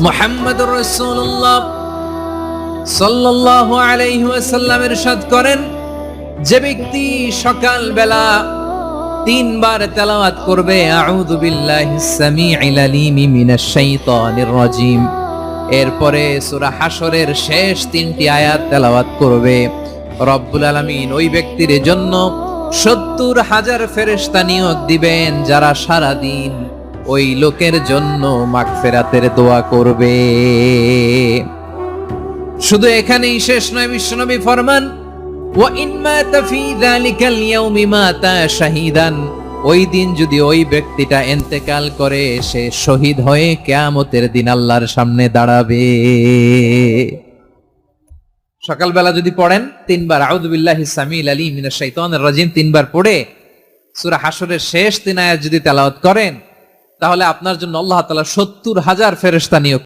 মুহাম্মদুর রাসূলুল্লাহ সাল্লাল্লাহু আলাইহি ওয়াসাল্লাম ইরশাদ করেন, যে ব্যক্তি সকাল বেলা 3 বার তেলাওয়াত করবে আউযু বিল্লাহিস সামিউল আলিম মিনাশ শাইতানির রাজিম, এরপরে সূরা হাশরের শেষ 3টি আয়াত তেলাওয়াত করবে, রব্বুল আলামিন ওই ব্যক্তির জন্য 70,000 ফেরেশতা নিয়োগ দিবেন যারা সারা দিন ওই লোকের জন্য মাগফিরাতের দোয়া করবে। শুধু এখানেই শেষ নয়, বিশ্বনবী ফরমান, ওয়া ইন মাতা ফি যালিকাল ইয়াউমি মাতা শাহীদান, ওই দিন যদি ওই ব্যক্তিটা ইন্তেকাল করে সে শহীদ হয়ে কিয়ামতের দিন আল্লাহর সামনে দাঁড়াবে। সকালবেলা যদি পড়েন 3 বার আউযু বিল্লাহিস সামিউল আলিম মিনাশ শাইতানির রাজিম 3 বার পড়ে সূরা হাশরের শেষ 3 আয়াত যদি তেলাওয়াত করেন, তাহলে আপনার জন্য আল্লাহ তাআলা 70,000 ফেরেশতা নিয়োগ